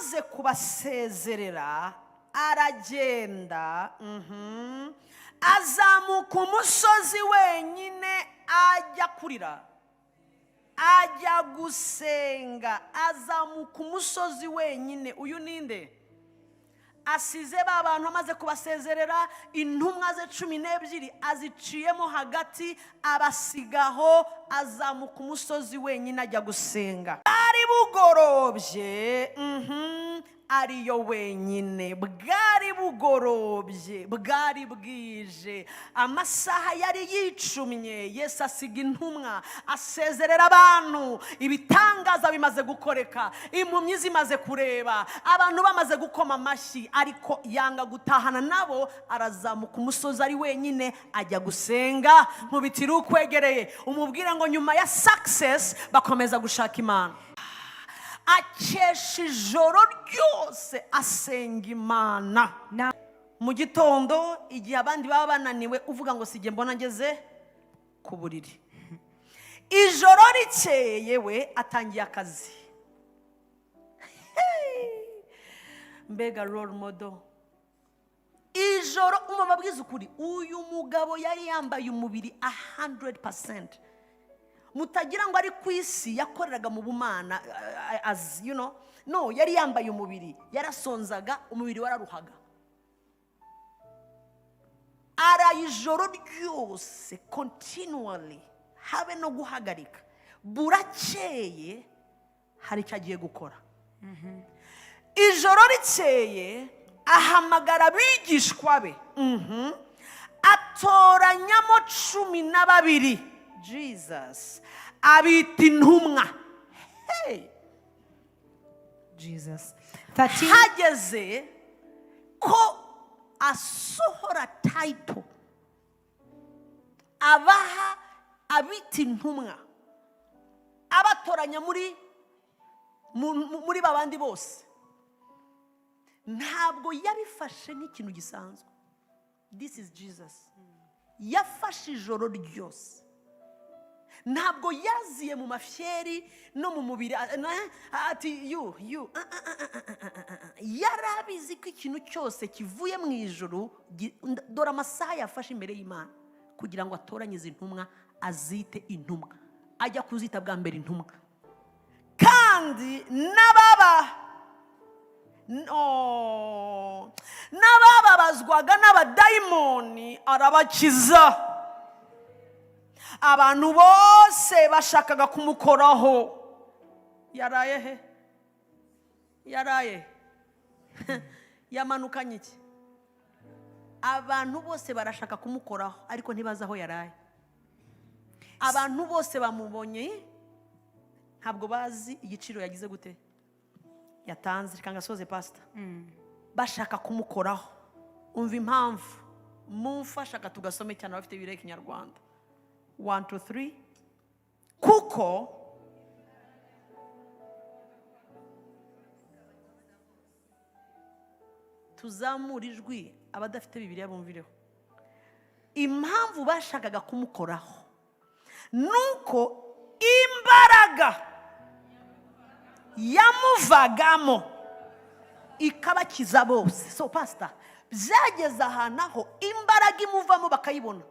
amaze kubasezerera aragenda, azamuka umusozi wenyine ajya kurira, ajya gusenga. Azamuka umusozi wenyine. Uyu ninde? Asize ba bantu amaze kubasezerera, intumwa ze 12 aziciyemo hagati, abasigaho, azamuka umusozi wenyine ajya gusenga. Ari bugorobye, ariyo wenyine. Bwari bugorobye, bwari bwije, amasaha yari yicumye. Yesu asiga intumwa, asezerera abantu. Ibitangaza bimaze gukoreka, impumyi zimaze kureba, abantu bamaze gukoma amashyi, ariko yanga gutahana nabo. Arazamuka umusozi ari wenyine ajya gusenga. Nkubitira ukwegereye umubwire ngo nyuma ya success bakomeza gushaka Imana. Akesha ijoro ryose asenga Imana. Mu gitondo igihe abandi baba bananiwe, uvuga ngo sijye mbona ngeze ku buriri. Ijoro rikeye we atangiye akazi. Mbega role model. Ijoro umubabwiza ukuri, uyu mugabo yari yambaye umubiri 100%. Mutagira ngo ari ku isi yakoreraga mu bumana, as you know. No, yari yambaye umubiri, yarasonzaga, umubiri wararuhaga. Ara ijoro ryose continually, habe no guhagarika. Burakeye hari icyo agiye gukora. Ijoro rikeye ahamagara abigishwa be, atoranyamo 12. Jesus abita intumwa. Jesus. Hageze ko asohora title, abaha abita intumwa, abatoranya muri babandi bose. Ntabwo yabifashe nk'ikintu gisanzwe. This is Jesus. Yafashe ijoro ryose. Ntabwo yaziye mu mafyeri no mu mubiri ati yarabizi ko ikintu cyose kivuye mu ijuru. Dore amasaha yafashe imbere y'Imana kugira ngo atoranye izi ntumwa, azite intumwa. Ajya kuzita bwa mbere intumwa. Kandi n'abababazwaga n'abadayimoni arabakiza. Abantu bose bashakaga kumukoraho. Yaraye he? Yaraye. Yamanukanye iki? Abantu bose barashaka kumukoraho, ariko ntibaza aho yaraye. Abantu bose bamubonye, ntabwo bazi igiciro yagize gute, yatanze. Kanga soze pastor. Bashaka kumukoraho. Umva impamvu. Mumfashaka tugasome cyane abafite ibire Kinyarwanda. 1 2 3. Kuko tuzamura ijwi abadafite Bibiliya bumvireho. Impamvu bashakaga kumukoraho nuko imbaraga yamuvagamo ikabakiza bose. So pastor, byageze ahantu aho imbaraga imuvamo bakayibona.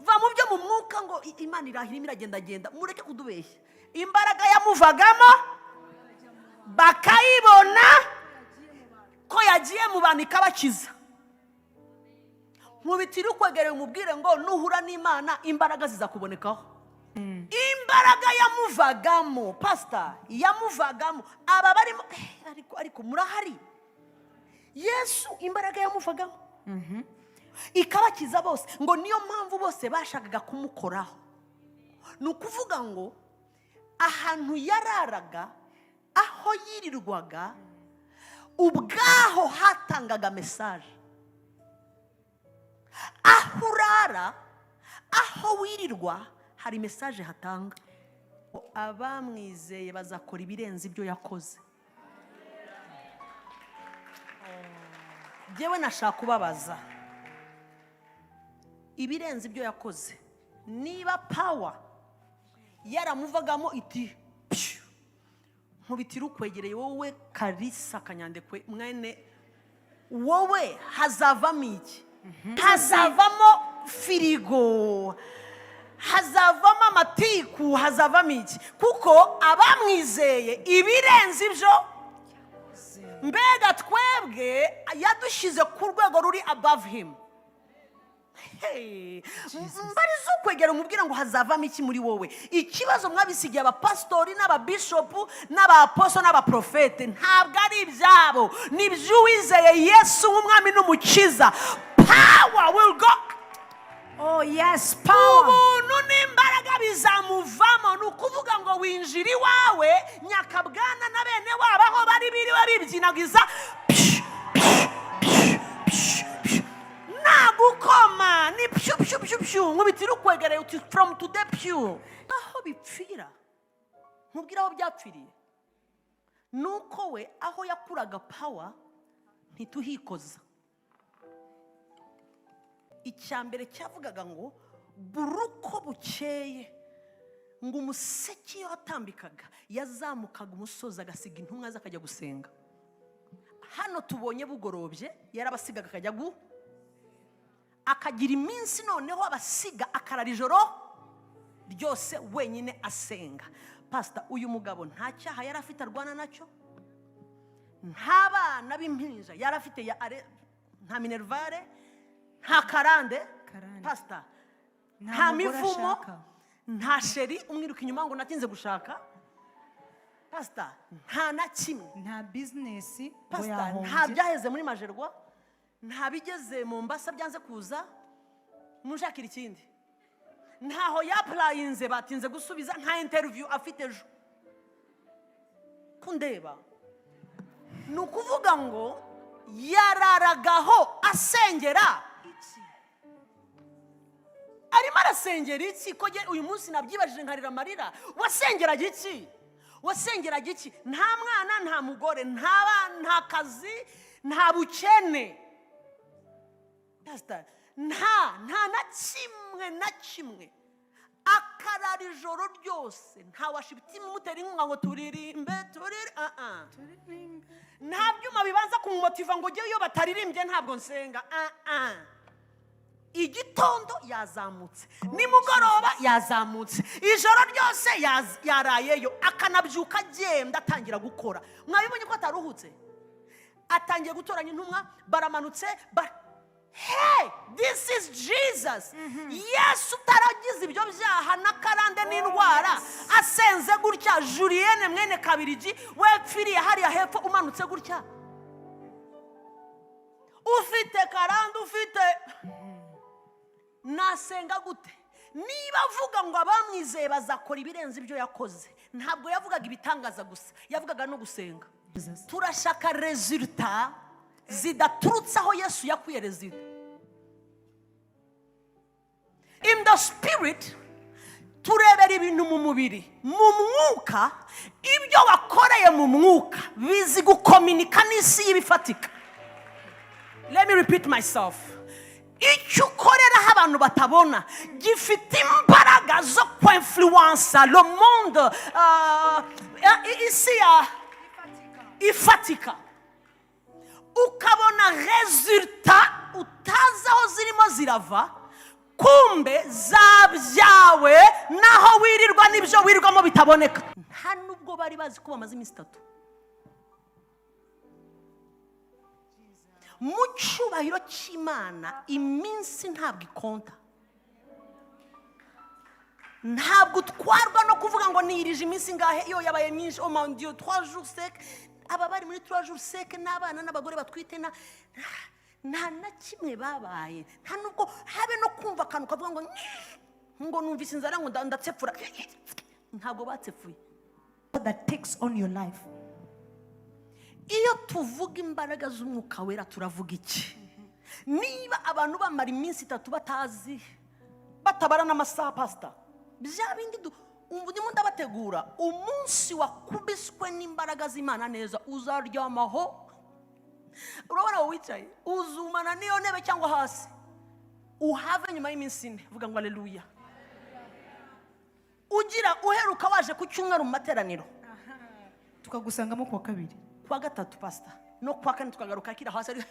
Va mu byo mu mwuka ngo Imana irahira iragenda. Mureke kudubeshya. Imbaraga yamuvagamo bakayibona ko yagiye mu bantu ikabakiza. Nkubitira ukwegereye umubwire ngo nuhura n'Imana imbaraga zizakubonekaho. Imbaraga yamuvagamo, pastor, yamuvagamo. Aba barimo ariko murahari. Yesu imbaraga yamuvagamo. Ikabakiza bose. Ngo niyo mpamvu bose bashakaga kumukoraho. Nukuvuga ngo ahantu yararaga, aho yirirwaga, ubwaho hatangaga message. Aho urara, aho wirirwa, hari message hatanga. Abamwizeye bazakora ibirenze ibyo yakoze. Jewe nashaka kubabaza, ibirenze ibyo yakoze, niba power yaramuvagamo iti nkubitira ukwegereye wowe Kalisa Kanyandekwe mwene wowe hazavamo iki? Hazavamo firigo, hazavamo amatiku, hazavamo iki? Kuko abamwizeye ibirenze ibyo, mbega twebwe yadushize ku rwego ruri above him. Mbarizo kwegera umubwira ngo hazavamo iki muri wowe. Ikibazo mwabisigiye abapastori n'ababishopu n'abaposo n'abaprofete ntabwo ari ibyabo, ni iby'uwizeye Yesu nk'umwami n'umukiza. Power will go. Oh yes, power. Ubuntu n'imbaraga bizamuvamo. Ni ukuvuga ngo winjira iwawe Nyakabwana na bene wabo aho bari biriwe bibyinagiza nagukoma ni pyu pyu pyu pyu nkubitira ukwegereye uti from today pyu. Aho bipfira nkubwira aho byapfiriye nuko we aho yakuraga power ntituhikoza. Icyambere cyavugaga ngo buruko bukeye ngo umuseke iyo atambikaga yazamukaga umusozi agasiga intumwa zakajya gusenga. Hano tubonye bugorobye yarabasigaga akajya akagira iminsi noneho abasiga akarara ijoro ryose wenyine asenga. Pastor, uyu mugabo nta cyaha yari afite arwana nacyo, nta bana b'impinja yari afite nta minervare, nta karande. Pastor, nta mivumo, nta sheri umwiruka inyuma ngo natinze gushaka. Pastor, nta na kimwe, nta business. Pastor, nta byaheze muri Majerwa, nta bigeze mu Mbasa byanze kuza mushakira ikindi, ntaho yaplayinze batinze gusubiza, nta interview afite ejo kundeba. Ni ukuvuga ngo yararagaho asengera iki? Arimo arasengera iki? Ko uyu munsi nabyibajije nkarira amarira. Wasengeraga iki? Wasengeraga iki? Nta mwana, nta mugore, nta kazi, nta bukene. Pastor, nta na kimwe. Akarara ijoro ryose, nta washibitima umutera inkunga ngo turirimbe. Nta byuma bibanza kumumotiva ngo ujye iyo bataririmbye ntabwo nsenga. Igitondo yazamutse, nimugoroba yazamutse, ijoro ryose yarayeyo, akanabyuka agenda atangira gukora. Mwabibonye ko ataruhutse? Atangiye gutoranya intumwa, baramanutse. Hey, this is Jesus. Yesu utaragize ibyo byaha n'akarande n'indwara, asenze gutya. Julienne mwene Kabirigi wepfiriye hariya hepfo umanutse gutya, ufite karande, ufite nasenga gute? Niba avuga ngo abamwizeye bazakora ibirenze ibyo yakoze, ntabwo yavugaga ibitangaza gusa, yavugaga no gusenga. Turashaka resulta zidaturutse aho Yesu yakuye resulta. In the spirit turebera ibintu mu mubiri, mu mwuka ibyo wakoreye mu mwuka bizi gukominika n'isi y'ibifatika. Let me repeat myself. Icyo ukorera abantu batabona gifite imbaraga zo kwinfluence le monde isi ifatika. Ukabona resulta utazi aho zirimo zirava, kumbe zabyawe naho wirirwa n'ibyo wirirwamo bitaboneka. Nta nubwo bari bazi ko bamaze iminsi 3 mu cyubahiro cy'Imana. Iminsi ntabwo ikonta, ntabwo utwarwa no kuvuga ngo nirije iminsi ngahe iyo yabaye myinshi. Oh mon Dieu, 3 jours sec. Aba bari muri 3 jours sec n'abana n'abagore batwite nta na kimwe babaye. Nta nubwo habe no kumva akantu kavuga ngo numvise inzara ngo ndatsepfura. Ntabwo batsepfuye. That takes on your life. Iyo tuvuga imbaraga z'umwuka wera turavuga iki? Niba abantu bamara iminsi 3 batazi, batabara n'amasaha, Pastor, bya bindi ndimo ndabategura umunsi wakubiswe n'imbaraga z'Imana neza, uzaryamaho. Urabona wicaye uzumana niyo ntebe cyangwa hasi, uhave nyuma y'iminsi 4. Vuga ngo haleluya. Ugira uheruka waje ku cyumweru mu materaniro, tukagusangamo kuwa kabiri. Kuwa gatatu pastor no kuwa kane tukagaruka kira hasi ari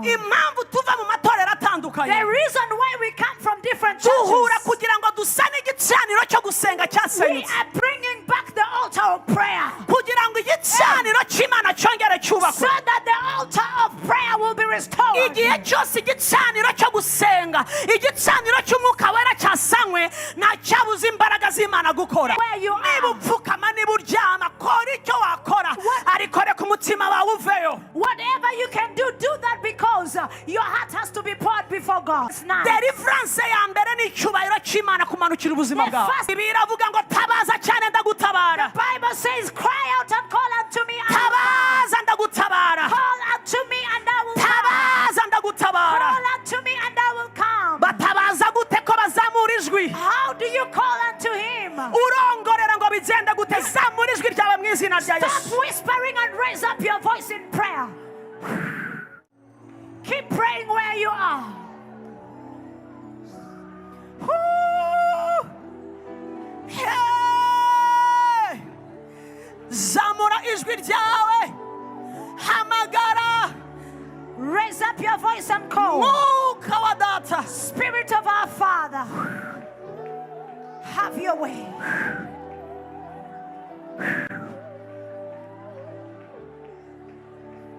impamvu tuva mu matorero atandukanye. The reason why we come from different duhura churches, kugira ngo dusane igicaniro cyo gusenga we cyasenyutse, are bringing back the altar of prayer kugira ngo igicaniro cy'Imana cyongere so cyubakwe. that the altar of prayer will be restored. Igihe cyose igicaniro cyo gusenga, igicaniro cy'umwuka wera cyasanywe, nta cyabuza imbaraga z'Imana gukora. Where you are. Niba upfukama, niba uryama, kora icyo wakora, ariko reka umutima wawe uveyo. Whatever you can do, do that because your heart has to be poured before God. It's not. Deliverance ya mbere ni icyubahiro cy'Imana kumanukira ubuzima bwawe. Biravuga ngo tabaza cyane ndagutabara. The Bible says, cry out and call unto me. Tabaza ndagutabara. Call unto me and I will come. Tabaza ndagutabara. Call unto me and I will come. Batabaza gute ko bazamura ijwi? How do you call unto him? Urongorera ngo bigende gute? Zamura ijwi ryawe mu izina rya Yesu. Stop whispering and raise up your voice in prayer. Keep praying where you are. Hey! Zamura ijwi ryawe. Hamagara. Raise up your voice and call. Mwuka wa data. Spirit of our Father, have your way.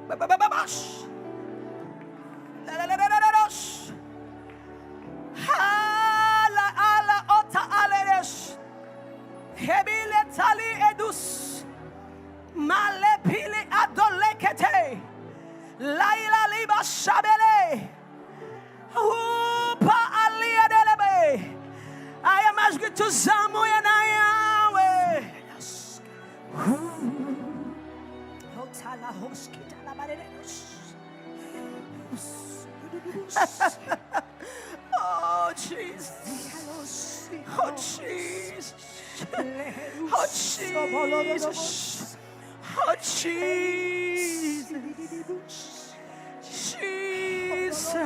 Babababash. Lelelelelelos. Hala ala ota aleres. Hebile tali edus. Male pili adolekete. Laila liba shabele. Upa alia delebe. I am asking to Zamu and I am. Oh Jesus. Oh Jesus. Oh Jesus. Oh Jesus. Jesus.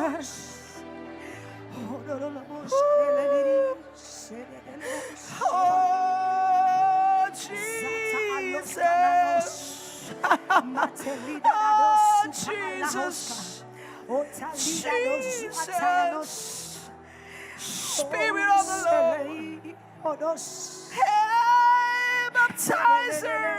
Oh Jesus. Oh Jesus. Jesus. Spirit of the Lord. Hey, baptizer.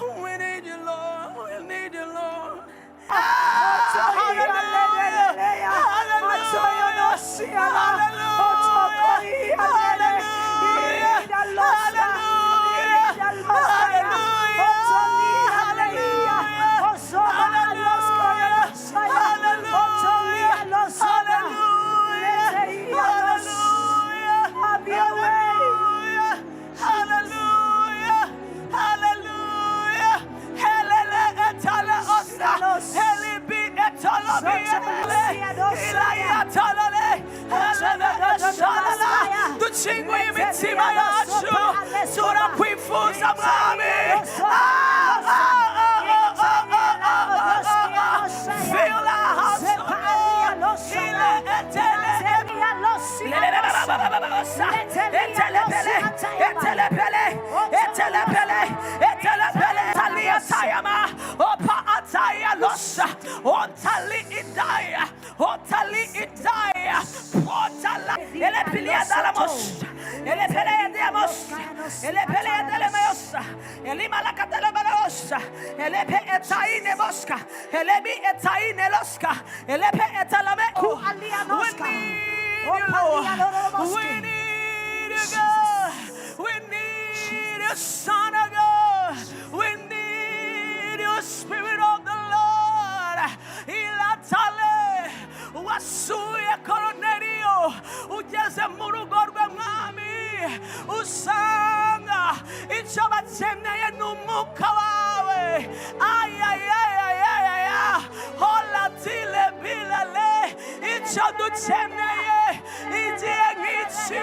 We need you, Lord. We need you, Lord. Ducingwe imitima yacu turakwifuza mwami. Fill our hearts, we need you, God. We need you, Son of God. We need you, Spirit of the Lord. Ilatale wasuye Cornelio ugeze mu rugo rwe mwami usanga icyo bakeneye n'umwuka wawe. Hola tile bila icyo dukeneye igihe nk'iki